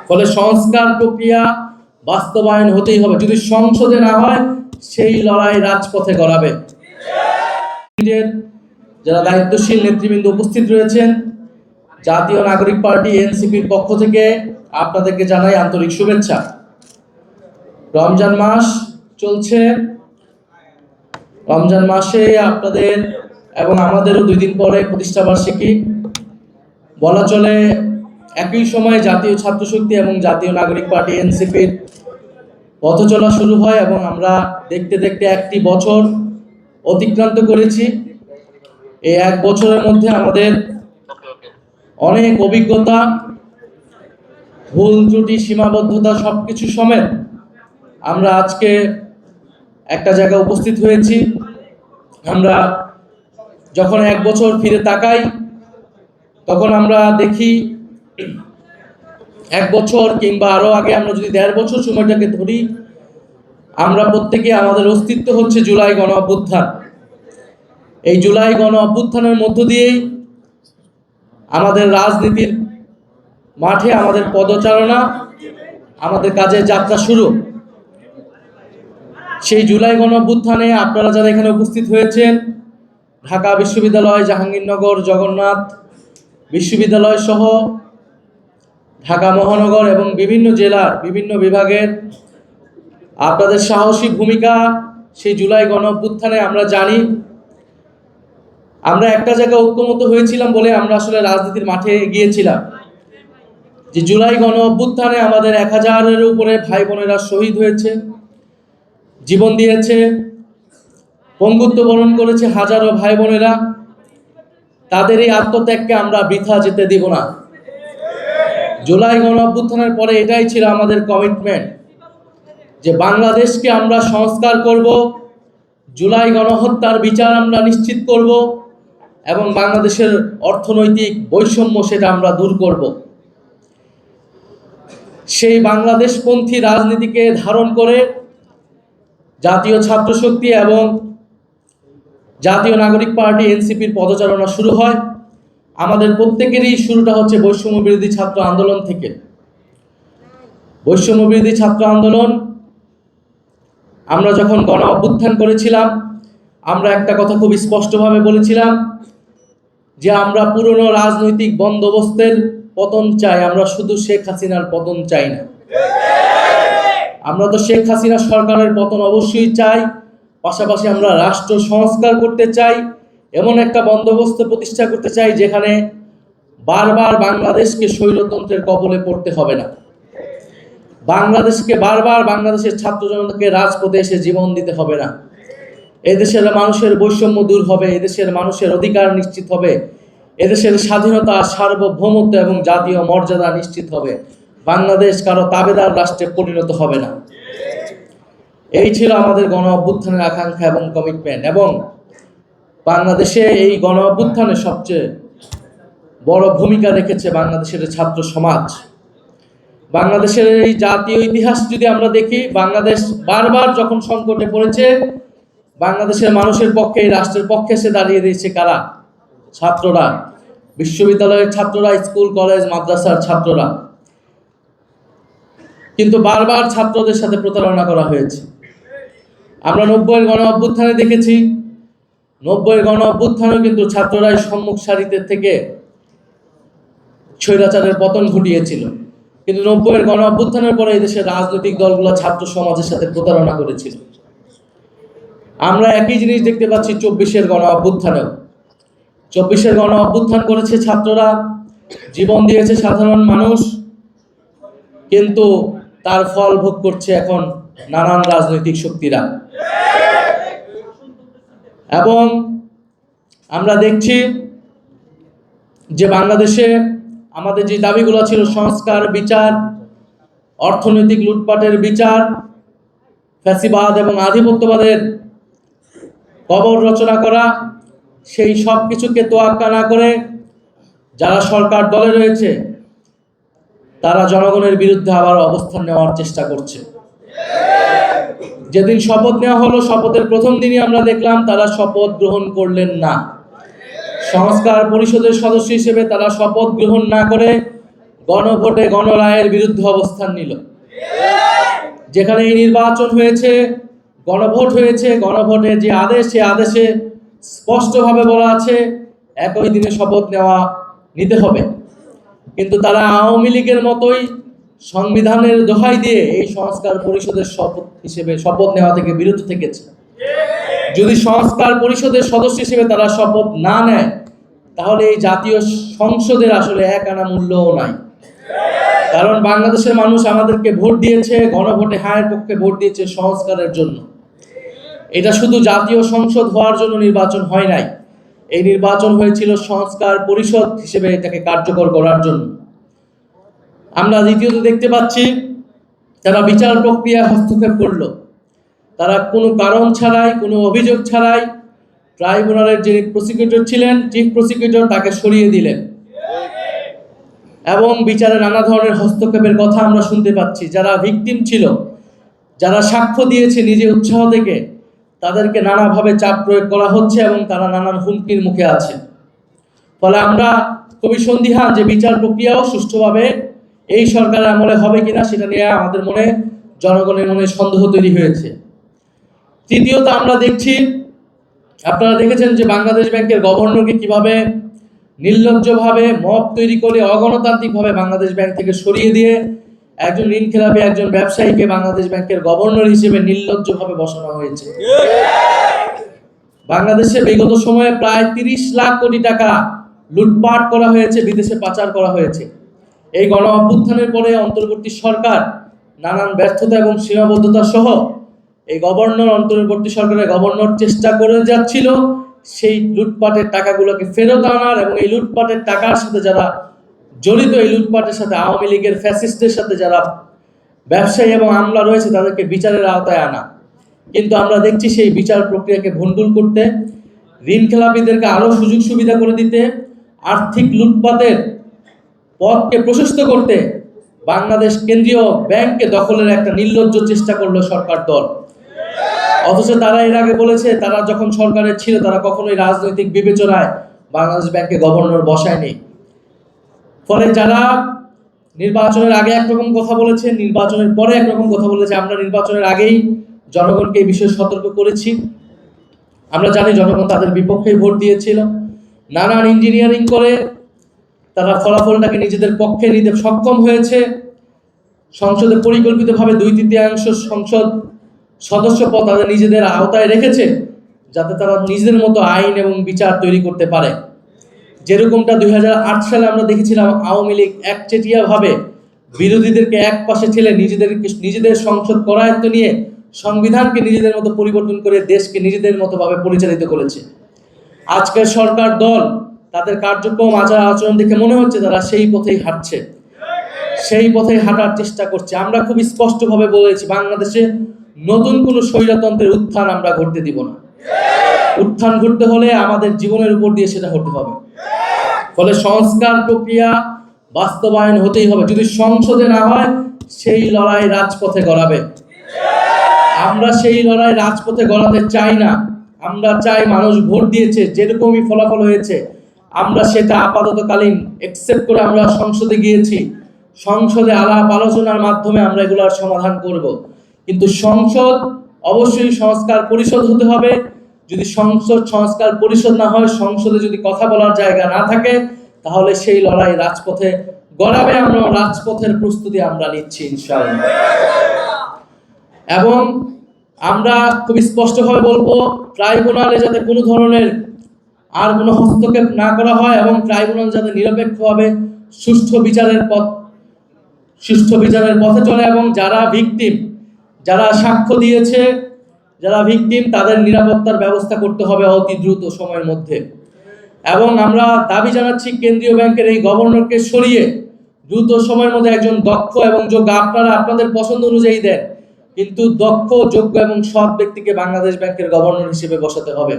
ফলে সংস্কার প্রক্রিয়া বাস্তবায়ন হতেই হবে। যদি সংসদে না হয়, সেই লড়াই রাজপথে গড়াবে। যারা দায়িত্বশীল নেতৃবৃন্দ উপস্থিত রয়েছেন, জাতীয় নাগরিক পার্টি এনসিপির পক্ষ থেকে আপনাদেরকে জানাই আন্তরিক শুভেচ্ছা। রমজান মাস চলছে। রমজান মাসে আপনাদের এবং আমাদেরও 2 দিন পরে প্রতিষ্ঠাবার্ষিকী। বলা চলে একই সময় জাতীয় ছাত্র শক্তি এবং জাতীয় নাগরিক পার্টি এনসিপির পথ চলা শুরু হয় এবং আমরা দেখতে দেখতে 1টি বছর অতিক্রান্ত করেছি। এই 1 বছরের মধ্যে আমাদের অনেক অভিজ্ঞতা, ভুল ত্রুটি, সীমাবদ্ধতা সবকিছু সমেত আমরা আজকে একটা জায়গায় উপস্থিত হয়েছি। আমরা যখন 1 বছর ফিরে তাকাই, তখন আমরা দেখি 1 বছর কিংবা আরো আগে আমরা যদি 1.5 বছর সময়টাকে ধরি, আমরা প্রত্যেকে আমাদের অস্তিত্ব হচ্ছে জুলাই গণ অভ্যুত্থান। এই জুলাই গণ অভ্যুত্থানের মধ্য দিয়েই আমাদের রাজনীতির মাঠে আমাদের পদচারণা, আমাদের কাজের যাত্রা শুরু। সেই জুলাই গণ অভ্যুত্থানে আপনারা যারা এখানে উপস্থিত হয়েছেন, ঢাকা বিশ্ববিদ্যালয়, জাহাঙ্গীরনগর জগন্নাথ বিশ্ববিদ্যালয় সহ ঢাকা মহানগর এবং বিভিন্ন জেলার বিভিন্ন বিভাগের আপনাদের সাহসী ভূমিকা সেই জুলাই গণ অভ্যুত্থানে আমরা জানি। আমরা একটা জায়গায় ঐক্যমত হয়েছিলাম বলে আমরা আসলে রাজনীতির মাঠে গিয়েছিলাম যে জুলাই গণ অভ্যুত্থানে আমাদের 1000-এর উপরে ভাই বোনেরা শহীদ হয়েছে, জীবন দিয়েছে, পঙ্গুত্ব বরণ করেছে হাজারো ভাই বোনেরা। তাদের এই আত্মত্যাগকে আমরা বৃথা যেতে দিব না। জুলাই গণ অভ্যুত্থানের পরে এটাই ছিল আমাদের কমিটমেন্ট যে বাংলাদেশকে আমরা সংস্কার করব, জুলাই গণহত্যার বিচার আমরা নিশ্চিত করব এবং বাংলাদেশের অর্থনৈতিক বৈষম্য সেটা আমরা দূর করব। সেই বাংলাদেশপন্থী রাজনীতিকে ধারণ করে জাতীয় ছাত্র শক্তি এবং জাতীয় নাগরিক পার্টি এনসিপির পদচারণা শুরু হয়। আমাদের প্রত্যেকেরই শুরুটা হচ্ছে বৈষম্য বিরোধী ছাত্র আন্দোলন থেকে। বৈষম্য বিরোধী ছাত্র আন্দোলন আমরা যখন গণ অভ্যুত্থান করেছিলাম, আমরা একটা কথা খুব স্পষ্টভাবে বলেছিলাম যে আমরা পুরনো রাজনৈতিক বন্দোবস্তের পতন চাই, আমরা শুধু শেখ হাসিনার পতন চাই না। আমরা তো শেখ হাসিনা সরকারের পতন অবশ্যই চাই, পাশাপাশি আমরা রাষ্ট্র সংস্কার করতে চাই, এমন একটা বন্দোবস্ত প্রতিষ্ঠা করতে চাই যেখানে বারবার বাংলাদেশকে স্বৈরতন্ত্রের কবলে পড়তে হবে না। বাংলাদেশকে বারবার বাংলাদেশের ছাত্র জনতাকে রাজপথে এসে জীবন দিতে হবে না। এদেশের মানুষের বৈষম্য দূর হবে, এদেশের মানুষের অধিকার নিশ্চিত হবে, এদেশের স্বাধীনতা, সার্বভৌমত্ব এবং জাতীয় মর্যাদা নিশ্চিত হবে। বাংলাদেশ কারো তাবেদার রাষ্ট্রে পরিণত হবে না। এই ছিল আমাদের গণ অভ্যুত্থানের আকাঙ্ক্ষা এবং কমিটমেন্ট। এবং বাংলাদেশে এই গণ অভ্যুত্থানে সবচেয়ে বড় ভূমিকা রেখেছে বাংলাদেশের ছাত্র সমাজ। বাংলাদেশের এই জাতীয় ইতিহাস যদি আমরা দেখি, বাংলাদেশ বারবার যখন সংকটে পড়েছে, বাংলাদেশের মানুষের পক্ষে, এই রাষ্ট্রের পক্ষে এসে দাঁড়িয়ে দিয়েছে কারা? ছাত্ররা, বিশ্ববিদ্যালয়ের ছাত্ররা, স্কুল কলেজ মাদ্রাসার ছাত্ররা। কিন্তু বারবার ছাত্রদের সাথে প্রতারণা করা হয়েছে। আমরা 90-এর গণ অভ্যুত্থানে দেখেছি, 90-এর গণ অভ্যুত্থানেও কিন্তু ছাত্ররাই সম্মুখ সারিতে থেকে স্বৈরাচারের পতন ঘটিয়েছিল। কিন্তু 90-এর গণ অভ্যুত্থানের পরে এই দেশের রাজনৈতিক দলগুলো ছাত্র সমাজের সাথে প্রতারণা করেছিল। আমরা একই জিনিস দেখতে পাচ্ছি 24-এর গণ অভ্যুত্থানেও। 24-এর গণ অভ্যুত্থান করেছে ছাত্ররা, জীবন দিয়েছে সাধারণ মানুষ, কিন্তু তার ফল ভোগ করছে এখন নানান রাজনৈতিক শক্তিরা। এবং আমরা দেখছি যে বাংলাদেশে আমাদের যে দাবিগুলো ছিল, সংস্কার, বিচার, অর্থনৈতিক লুটপাটের বিচার, ফ্যাসিবাদ এবং আধিপত্যবাদের কবর রচনা করা, সেই সব কিছুকে তোয়াক্কা না করে যারা সরকার দলে রয়েছে তারা জনগণের বিরুদ্ধে আবার অবস্থান নেওয়ার চেষ্টা করছে। যেদিন শপথ নেওয়া হলো, শপথের প্রথম দিনই আমরা দেখলাম তারা শপথ গ্রহণ করলেন না। সংস্কার পরিষদের সদস্য হিসেবে তারা শপথ গ্রহণ না করে গণভোটে গণরায়ের বিরুদ্ধে অবস্থান নিল। যেখানে এই নির্বাচন হয়েছে, গণভোট হয়েছে, গণভোটের যে আদেশ, সে আদেশে স্পষ্টভাবে বলা আছে একই দিনে শপথ নিতে হবে। কিন্তু তারা আওয়ামী লীগের মতোই সংবিধানের দোহাই দিয়ে এই সংস্কার পরিষদের শপথ নেওয়া থেকে বিরত থেকেছে। যদি সংস্কার পরিষদের সদস্য হিসেবে তারা শপথ না নেয়, তাহলে এই জাতীয় সংসদের আসলে এক আনা মূল্যও নাই। কারণ বাংলাদেশের মানুষ আমাদেরকে ভোট দিয়েছে, গণভোটে হায়ের পক্ষে ভোট দিয়েছে সংস্কারের জন্য। এটা শুধু জাতীয় সংসদ হওয়ার জন্য নির্বাচন হয় নাই, এই নির্বাচন হয়েছিল সংস্কার পরিষদ হিসেবে এটাকে কার্যকর করার জন্য। আমরা দ্বিতীয়ত দেখতে পাচ্ছি তারা বিচার প্রক্রিয়া হস্তক্ষেপ করলো। তারা কোনো কারণ ছাড়াই, কোনো অভিযোগ ছাড়াই ট্রাইব্যুনালের যিনি প্রসিকিউটর ছিলেন, চিফ প্রসিকিউটর, তাকে সরিয়ে দিলেন এবং বিচারে নানা ধরনের হস্তক্ষেপের কথা আমরা শুনতে পাচ্ছি। যারা ভিকটিম ছিল, যারা সাক্ষ্য দিয়েছে নিজে উৎসাহ থেকে, তাদেরকে নানাভাবে চাপ প্রয়োগ করা হচ্ছে এবং তারা নানান হুমকির মুখে আছে। ফলে আমরা খুবই সন্দিহান যে বিচার প্রক্রিয়াও সুষ্ঠুভাবে এই সরকারের আমলে হবে কিনা, সেটা নিয়ে আমাদের মনে, জনগণের মনে সন্দেহ তৈরি হয়েছে। তৃতীয়ত আমরা দেখছি, আপনারা দেখেছেন যে বাংলাদেশ ব্যাংকের গভর্নরকে কিভাবে নির্লজ্জভাবে মব তৈরি করে অগণতান্ত্রিকভাবে বাংলাদেশ ব্যাংক থেকে সরিয়ে দিয়ে একজন ঋণখেলাপি একজন ব্যবসায়ীকে বাংলাদেশ ব্যাংকের গভর্নর হিসেবে নির্লজ্জভাবে বসানো হয়েছে। বাংলাদেশে বিগত সময়ে প্রায় 30 লাখ কোটি টাকা লুটপাট করা হয়েছে, বিদেশে পাচার করা হয়েছে। এই গণ অভ্যুত্থানের পরে অন্তর্বর্তী সরকার নানান ব্যর্থতা এবং সীমাবদ্ধতা সহ এই অন্তর্বর্তী সরকারের গভর্নর চেষ্টা করে যাচ্ছিল সেই লুটপাটের টাকাগুলোকে ফেরত আনার এবং এই লুটপাটের টাকার সাথে যারা জড়িত, এই লুটপাটের সাথে আওয়ামী লীগের ফ্যাসিস্টদের সাথে যারা ব্যবসায়ী এবং আমলা রয়েছে, তাদেরকে বিচারের আওতায় আনা। কিন্তু আমরা দেখছি সেই বিচার প্রক্রিয়াকে ভণ্ডুল করতে, ঋণ খেলাপিদেরকে আরো সুযোগ সুবিধা করে দিতে, আর্থিক লুটপাটের পথকে প্রশস্ত করতে বাংলাদেশ কেন্দ্রীয় ব্যাংককে দখলের একটা নির্লজ্জ চেষ্টা করলো সরকার দল। অথচ তারা এর আগে বলেছে, তারা যখন সরকারে ছিল তারা কখনোই রাজনৈতিক বিবেচনায় বাংলাদেশ ব্যাংকে গভর্নর বসায়নি। ফলে যারা নির্বাচনের আগে একরকম কথা বলেছে, নির্বাচনের পরে একরকম কথা বলেছে। আমরা নির্বাচনের আগেই জনগণকে এই বিষয়ে সতর্ক করেছি। আমরা জানি জনগণ তাদের বিপক্ষে ভোট দিয়েছিল। নানান ইঞ্জিনিয়ারিং করে তারা ফলাফলটাকে নিজেদের পক্ষে নিতে সক্ষম হয়েছে। সংসদে পরিকল্পিতভাবে 2/3 সংসদ সদস্য পদ তাদের নিজেদের আওতায় রেখেছে, যাতে তারা নিজেদের মতো আইন এবং বিচার তৈরি করতে পারে। যেরকমটা 2008 সালে আমরা দেখেছিলাম, আওয়ামী লীগ একচেটিয়াভাবে বিরোধীদেরকে এক পাশে ঠেলে নিজেদের সংসদ করায়ত্ত নিয়ে সংবিধানকে নিজেদের মতো পরিবর্তন করে দেশকে নিজেদের মতো ভাবে পরিচালিত করেছে। আজকের সরকার দল তাদের কার্যক্রম, আচার আচরণ দেখে মনে হচ্ছে তারা সেই পথেই হাঁটছে, সেই পথেই হাঁটার চেষ্টা করছে। আমরা খুব স্পষ্টভাবে বলেছি, বাংলাদেশে নতুন কোনো স্বৈরতন্ত্রের উত্থান আমরা ঘটতে দিব না। উত্থান ঘটতে হলে আমাদের জীবনের উপর দিয়ে সেটা হতে হবে। ফলে সংস্কার প্রক্রিয়া বাস্তবায়ন হতেই হবে। যদি সংসদে না হয়, সেই লড়াই রাজপথে গড়াবে। আমরা সেই লড়াই রাজপথে গড়াতে চাই না। আমরা চাই, মানুষ ভোট দিয়েছে, যেরকমই ফলাফল হয়েছে আমরা সেটা আপাততকালীন একসেপ্ট করে আমরা সংসদে গিয়েছি। সংসদে আলাপ আলোচনার মাধ্যমে আমরা এগুলোর সমাধান করব। কিন্তু সংসদ অবশ্যই সংস্কার পরিষদ হতে হবে। যদি সংস্কার পরিষদ না হয়, সংসদে যদি কথা বলার জায়গা না থাকে, তাহলে সেই লড়াই রাজপথে গড়াবে। আমরা রাজপথের প্রস্তুতি আমরা নিচ্ছি ইনশাআল্লাহ। এবং আমরা খুব স্পষ্টভাবে বলবো, ট্রাইব্যুনালে যাতে কোনো ধরনের আর কোনো হস্তক্ষেপ না করা হয় এবং ট্রাইব্যুনাল যাতে নিরপেক্ষভাবে সুষ্ঠু বিচারের পথে চলে এবং যারা ভিকটিম, যারা সাক্ষ্য দিয়েছে, যারা ভিকটিম, তাদের নিরাপত্তার ব্যবস্থা করতে হবে অতি দ্রুত সময়ের মধ্যে। এবং আমরা দাবি জানাচ্ছি, কেন্দ্রীয় ব্যাংকের এই গভর্নরকে সরিয়ে দ্রুত সময়ের মধ্যে একজন দক্ষ এবং যোগ্য, আপনারা আপনাদের পছন্দ অনুযায়ী দেন, কিন্তু দক্ষ, যোগ্য এবং সৎ ব্যক্তিকে বাংলাদেশ ব্যাংকের গভর্নর হিসেবে বসাতে হবে।